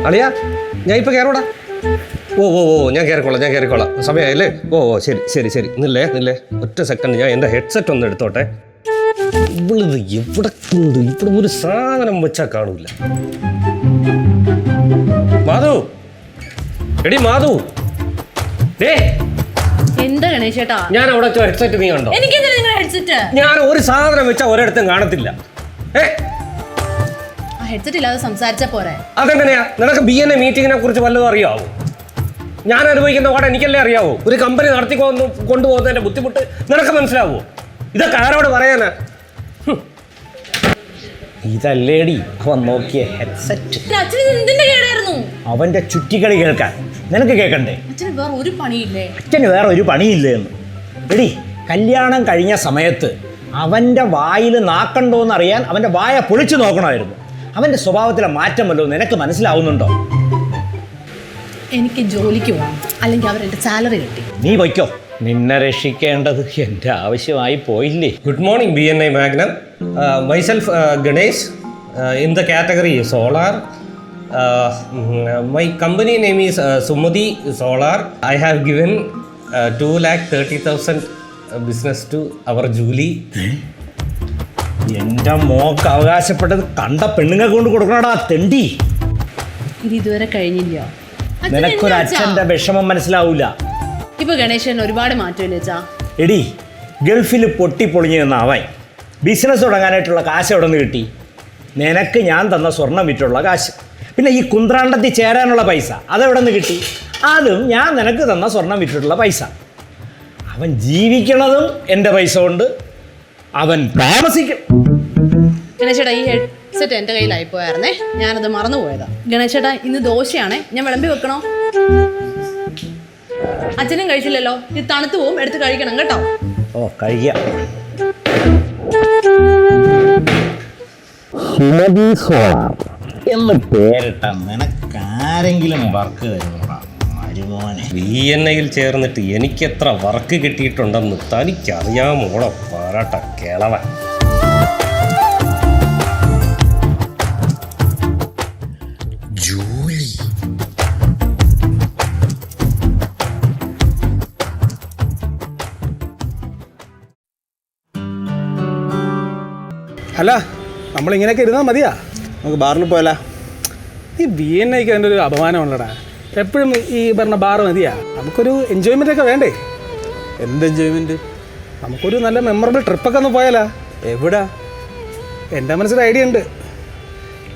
അളിയാ ഞാൻ ഇപ്പം കയറൂടാ. ഓ ഞാൻ കയറിക്കോളാം സമയമായില്ലേ? ശരി നില്ലേ ഒറ്റ സെക്കൻഡ് ഞാൻ എൻ്റെ ഹെഡ്സെറ്റ് ഒന്ന് എടുത്തോട്ടെ. ഇവളിത് ഇവിടെ ഒരു സാധനം വെച്ചാൽ കാണൂല. മാധു എന്താ ഗണേശേട്ടാ? ഞാൻ അവിടെ ഹെഡ്സെറ്റ് നീ കണ്ടോ? ഞാൻ ഒരു സാധനം വെച്ചാൽ ഒരിടത്തും കാണത്തില്ല. ഹെഡ്സെറ്റ് ഇല്ലാതെ സംസാരിച്ചാ പോരെ? അതെങ്ങനെയാ? നിനക്ക് BNA മീറ്റിങ്ങിനെ കുറിച്ച് വല്ലതും അറിയാവോ? ഞാൻ അനുഭവിക്കുന്ന പാടെ എനിക്കല്ലേ അറിയാവോ? ഒരു കമ്പനി നടത്തി കൊണ്ടുപോകുന്നതിന്റെ ബുദ്ധിമുട്ട് നിനക്ക് മനസ്സിലാവോ? ഇതൊക്കെ ആരോട് പറയാനാ? ഇതല്ലേടി അവൻ നോക്കിയ ഹെഡ്സെറ്റ്. അവന്റെ ചുറ്റിക്കളി കേൾക്കാൻ നിനക്ക് കേൾക്കണ്ടേ? അച്ഛന് വേറെ ഒരു പണിയില്ലേ എന്ന്. എടി, കല്യാണം കഴിഞ്ഞ സമയത്ത് അവന്റെ വായിൽ നാക്കണ്ടോന്നറിയാൻ അവന്റെ വായ പൊളിച്ചു നോക്കണമായിരുന്നു. അവന്റെ സ്വഭാവത്തിലെ മാറ്റം വല്ലോ നിനക്ക് മനസ്സിലാവുന്നുണ്ടോ? എനിക്ക് ജോലിക്ക് പോകണം, അല്ലെങ്കിൽ അവരെന്റെ സാലറി കിട്ടി. നീ പൊയ്ക്കോ, നിന്നെ രക്ഷിക്കേണ്ടത് എൻ്റെ ആവശ്യമായി പോയില്ലേ. Good morning BNA Magnum. Myself Ganesh, in the category solar. My company name is Sumathi solar. I have given 2,30,000 business to our Julie. എൻ്റെ മോക്ക് അവകാശപ്പെട്ടത് കണ്ട പെണ്ണുങ്ങൾ കൊണ്ട് കൊടുക്കണടാ തെണ്ടി. ഇത് ഇതുവരെ കഴിഞ്ഞില്ല. നിനക്കൊരു അച്ഛൻ്റെ വിഷമം മനസ്സിലാവൂല. ഇപ്പൊ ഗണേശൻ ഒരുപാട് മാറ്റമില്ലേ ചാ? എടി, ഗൾഫിൽ പൊട്ടിപ്പൊളിഞ്ഞു നിന്ന അവൻ ബിസിനസ് തുടങ്ങാനായിട്ടുള്ള കാശ് എവിടെ നിന്ന് കിട്ടി? നിനക്ക് ഞാൻ തന്ന സ്വർണം വിറ്റുള്ള കാശ്. പിന്നെ ഈ കുന്ത്രാണ്ടത്തിൽ ചേരാനുള്ള പൈസ അതെവിടെ നിന്ന് കിട്ടി? അതും ഞാൻ നിനക്ക് തന്ന സ്വർണം വിറ്റിട്ടുള്ള പൈസ. അവൻ ജീവിക്കണതും എൻ്റെ പൈസ കൊണ്ട്, അവൻ താമസിക്കും. ഗണേശേട്ടാ, ഈ ഹെഡ്സെറ്റ് എൻ്റെ കയ്യിലായി പോയായിരുന്നേ, ഞാനത് മറന്നുപോയതാ. ഗണേശേട്ടാ, ഇന്ന് ദോശയാണേ, ഞാൻ വിളമ്പി വെക്കണോ? അച്ഛനും കഴിച്ചില്ലല്ലോ, ഇത് തണുത്തു പോവും, എടുത്ത് കഴിക്കണം കേട്ടോ. ഓ, കഴിക്കാം. എന്ന് പേരിട്ട നിനക്കാരെങ്കിലും വർക്ക് തരുന്നോടാ മരുമോനെ? BNAയിൽ ചേർന്നിട്ട് എനിക്കെത്ര വർക്ക് കിട്ടിയിട്ടുണ്ടെന്ന് തനിക്കറിയാമോളോ പാരാട്ട കേളവൻ. ജോലി അല്ല, നമ്മളിങ്ങനെയൊക്കെ ഇരുന്നാൽ മതിയാ? നമുക്ക് ബാറിൽ പോയാലോ? ഈ BNAയ്ക്ക് അതിൻ്റെ ഒരു അപമാനമുള്ളടാ. എപ്പോഴും ഈ പറഞ്ഞ ബാറ് മതിയാ? നമുക്കൊരു എൻജോയ്മെൻ്റ് ഒക്കെ വേണ്ടേ? എന്ത് എൻജോയ്മെൻറ്റ്? നമുക്കൊരു നല്ല മെമ്മറബിൾ ട്രിപ്പൊക്കെ ഒന്ന് പോയാലോ? എവിടാ? എൻ്റെ മനസ്സിൽ ഐഡിയ ഉണ്ട്.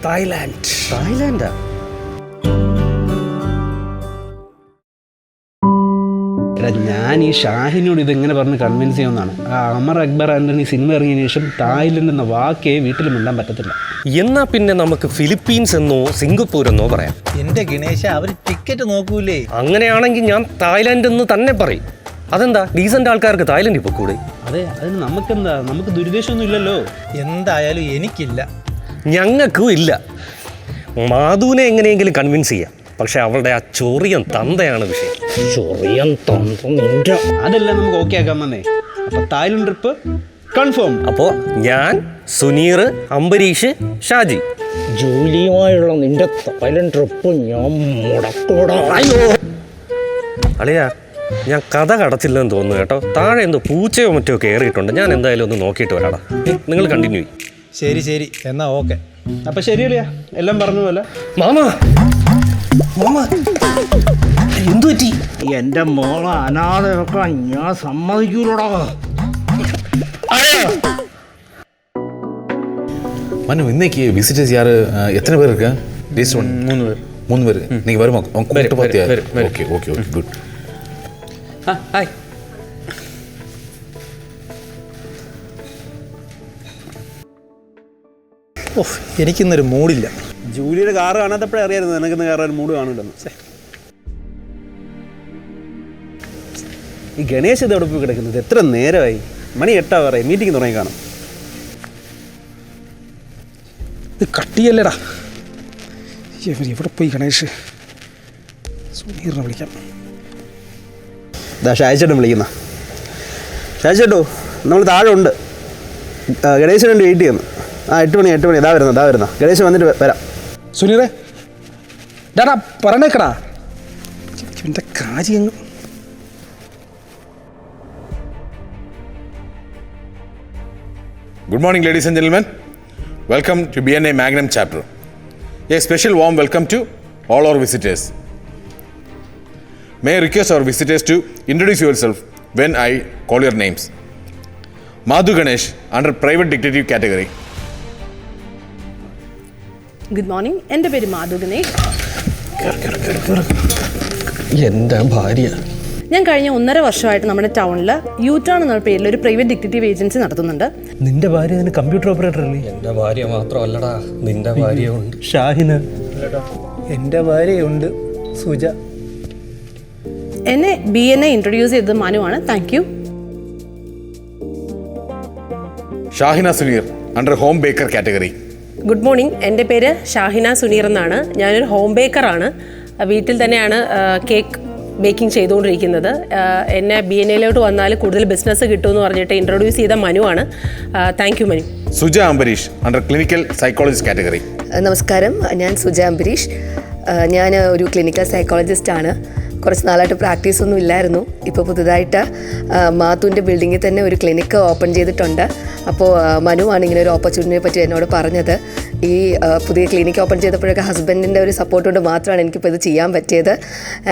തായ്ലാൻഡാ? എടാ, ഞാൻ ഈ ഷാഹിനോട് ഇതെങ്ങനെ പറഞ്ഞ് കൺവിൻസ് ചെയ്യുന്നതാണ്. ആ അമർ അക്ബർ ആൻ്റണി സിനിമ ഇറങ്ങിയതിന് ശേഷം തായ്ലൻഡ് എന്ന വാക്കേ വീട്ടിൽ മിണ്ടാൻ പറ്റത്തില്ല. എന്നാ പിന്നെ നമുക്ക് ഫിലിപ്പീൻസ് എന്നോ സിംഗപ്പൂർ എന്നോ പറയാം. എന്റെ ഗണേശ, അവർ ടിക്കറ്റ് നോക്കൂലേ? അങ്ങനെയാണെങ്കിൽ ഞാൻ തായ്ലാൻഡ് എന്ന് തന്നെ പറയും. അതെന്താ, ഡീസൻ്റ് ആൾക്കാർക്ക് തായ്ലൻഡിൽ പോയിക്കൂടെ? അതെ, അതിന് നമുക്കെന്താ? നമുക്ക് ദുരുദ്ദേശമൊന്നും ഇല്ലല്ലോ. എന്തായാലും എനിക്കില്ല. ഞങ്ങൾക്കും ഇല്ല. മാധുവിനെ എങ്ങനെയെങ്കിലും കൺവിൻസ് ചെയ്യാം. പക്ഷെ അവളുടെ ആ ചൊറിയൻ തന്തയാണ് വിഷയം. ചൊറിയൻ തന്ത നിന്റെ അതെല്ലാം നമുക്ക് ഓക്കെ ആക്കാൻ വന്നേ. അപ്പൊ തായ്ലൻഡ് ട്രിപ്പ് കൺഫേം. അപ്പോൾ ഞാൻ, സുനീർ, അംബരീഷ്, ഷാജി. ജോലിയുമായുള്ള നിന്റെ തായ്ലൻഡ് ട്രിപ്പ് ഞാൻ മുടക്കൂടാ. അളിയാ, ഞാൻ കഥ കടച്ചില്ലെന്ന് തോന്നുന്നു കേട്ടോ. താഴെ എന്തോ പൂച്ചയോ മറ്റോ കയറിയിട്ടുണ്ട്. ഞാൻ എന്തായാലും ഒന്ന് നോക്കിയിട്ട് വരാടാ. നിങ്ങൾ കണ്ടിന്യൂ ചെയ്യും. ശരി, എന്നാ ഓക്കെ. അപ്പൊ ശരിയല്ലേ, എല്ലാം പറഞ്ഞ പോലെ. മാമ എന്തു പറ്റി? എന്റെ മോളെ അനാഥയൊക്കെ ഞാൻ സമ്മതിക്കൂലടാ. மனு இன்னைக்கு விசிட்டர்ஸ் யாரு? எத்தனை பேர் இருக்கு? லிஸ்ட் 3 பேர். நீங்க வருமா? கூப்பிட்டு பார்த்தியா? Okay good. ഹായ്. എനിക്കിന്നൊരു മൂഡില്ല. ജൂലിയുടെ കാറ് കാണാത്തപ്പോഴേ അറിയായിരുന്നു നിനക്കിന്ന് കയറാൻ മൂഡ് കാണില്ലെന്ന്. ഈ ഗണേശ് ഇതോടെ പോയി കിടക്കുന്നത് എത്ര നേരമായി? മണി 8 പറയും, മീറ്റിംഗ് തുടങ്ങി കാണും. ഇത് കട്ടിയല്ലേടാ. എവിടെ പോയി ഗണേഷ്? സുനീറിനെ വിളിക്കാം. ഷാജിച്ചേട്ടൻ വിളിക്കുന്ന. ഷാജിച്ചേട്ടോ, നമ്മൾ താഴെ ഉണ്ട്. ഗണേശന് വേണ്ടി വെയിറ്റ് ചെയ്യുന്നു. 8 മണി. ഇതാ വരുന്ന. ഗണേശൻ വന്നിട്ട് വരാം. സുനീറേ, ഡാടാ പറഞ്ഞേക്കടാ എൻ്റെ കാര്യങ്ങൾ. Good morning, ladies and gentlemen. Welcome to BNA Magnum chapter. A special warm welcome to all our visitors. May I request our visitors to introduce yourself when I call your names. Madhu Ganesh under private detective category. Good morning, എൻ്റെ പേര് മാധു ഗണേഷ്. എൻ്റെ ഭാര്യ. ഞാൻ കഴിഞ്ഞ 1.5 വർഷമായിട്ട് നമ്മുടെ ടൗണിൽ യൂട്രാൺ എന്ന പേരിൽ ഒരു പ്രൈവറ്റ് ഡിറ്റക്റ്റീവ് ഏജൻസി നടത്തുന്നുണ്ട്. നിന്റെ ഭാര്യ അതിന് കമ്പ്യൂട്ടർ ഓപ്പറേറ്റർ അല്ലേ? എൻ്റെ ഭാര്യ മാത്രമല്ലടാ, നിന്റെ ഭാര്യ ഉണ്ട് ഷാഹിന. എൻ്റെ ഭാര്യയുണ്ട് സുജ. എന്നെ BNA ഇൻട്രൊഡ്യൂസ് ചെയ്തത് മനുവാണ്. Thank you. Shahina Sunir under home baker category. Good morning, എൻ്റെ പേര് ഷാഹിന സുനീർ എന്നാണ്. ഞാനൊരു ഹോം ബേക്കറാണ്. വീട്ടിൽ തന്നെയാണ് കേക്ക് ബേക്കിംഗ് ചെയ്തുകൊണ്ടിരിക്കുന്നത്. എന്നെ BNAയിലോട്ട് വന്നാൽ കൂടുതൽ ബിസിനസ് കിട്ടുമെന്ന് പറഞ്ഞിട്ട് ഇൻട്രൊഡ്യൂസ് ചെയ്ത മനുവാണ്. Thank you Manu. Suja Ambarish under clinical psychologist category. നമസ്കാരം, ഞാൻ സുജ അംബരീഷ്. ഞാൻ ഒരു ക്ലിനിക്കൽ സൈക്കോളജിസ്റ്റാണ്. കുറച്ച് നാളായിട്ട് പ്രാക്ടീസൊന്നും ഇല്ലായിരുന്നു. ഇപ്പോൾ പുതുതായിട്ട് മാത്തുവിൻ്റെ ബിൽഡിങ്ങിൽ തന്നെ ഒരു ക്ലിനിക്ക് ഓപ്പൺ ചെയ്തിട്ടുണ്ട്. അപ്പോൾ മനുവാണ് ഇങ്ങനെ ഒരു ഓപ്പർച്യൂണിറ്റിയെ പറ്റി എന്നോട് പറഞ്ഞത്. ഈ പുതിയ ക്ലിനിക്ക് ഓപ്പൺ ചെയ്തപ്പോഴൊക്കെ ഹസ്ബൻഡിൻ്റെ ഒരു സപ്പോർട്ട് കൊണ്ട് മാത്രമാണ് എനിക്കിപ്പോൾ ഇത് ചെയ്യാൻ പറ്റിയത്.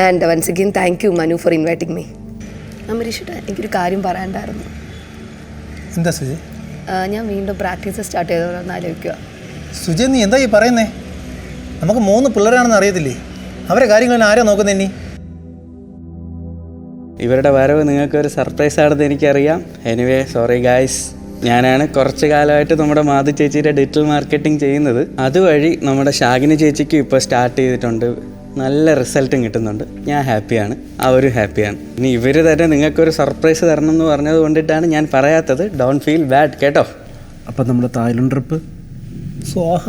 And once again thank you Manu for inviting me. അംബരീഷേട്ടാ, എനിക്കൊരു കാര്യം പറയാനുണ്ടായിരുന്നു. എന്താ സുജ? ഞാൻ വീണ്ടും പ്രാക്ടീസ് സ്റ്റാർട്ട് ചെയ്തോന്ന് ആലോചിക്കുക. സുജ, നീ എന്താ ഈ പറയുന്നേ? നമുക്ക് 3 പിള്ളേരാണെന്ന് അറിയത്തില്ലേ? അവരെ കാര്യങ്ങൾ ആരാ നോക്കുന്നത് ഇനി? ഇവരുടെ വരവ് നിങ്ങൾക്കൊരു സർപ്രൈസ് ആണെന്ന് എനിക്കറിയാം. Anyway sorry guys. ഞാനാണ് കുറച്ച് കാലമായിട്ട് നമ്മുടെ മാധു ചേച്ചിയുടെ ഡിജിറ്റൽ മാർക്കറ്റിംഗ് ചെയ്യുന്നത്. അതുവഴി നമ്മുടെ ഷാഗിനി ചേച്ചിക്ക് ഇപ്പോൾ സ്റ്റാർട്ട് ചെയ്തിട്ടുണ്ട്. നല്ല റിസൾട്ടും കിട്ടുന്നുണ്ട്. ഞാൻ ഹാപ്പിയാണ്, അവരും ഹാപ്പിയാണ്. ഇനി ഇവർ തന്നെ നിങ്ങൾക്കൊരു സർപ്രൈസ് തരണം എന്ന് പറഞ്ഞത് കൊണ്ടിട്ടാണ് ഞാൻ പറയാത്തത്. ഡോണ്ട് ഫീൽ ബാഡ് കേട്ടോ. അപ്പം നമ്മുടെ തായ്ലൻഡ് ട്രിപ്പ് സ്വാഹ.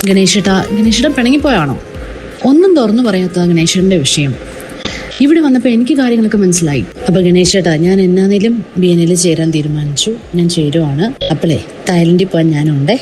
ഗണേശേട്ടൻ പിണങ്ങിപ്പോയാണോ? ഒന്നും തുറന്നു പറയാത്ത ഗണേശേട്ടൻ്റെ വിഷയം. ഇവിടെ വന്നപ്പോൾ എനിക്ക് കാര്യങ്ങളൊക്കെ മനസ്സിലായി. അപ്പോൾ ഗണേശേട്ടാ, ഞാൻ എന്നാന്നേലും BNAയിൽ ചേരാൻ തീരുമാനിച്ചു. ഞാൻ ചേരുവാണ്. അപ്പോഴേ തായ്ലൻഡിൽ പോകാൻ ഞാനുണ്ടേ.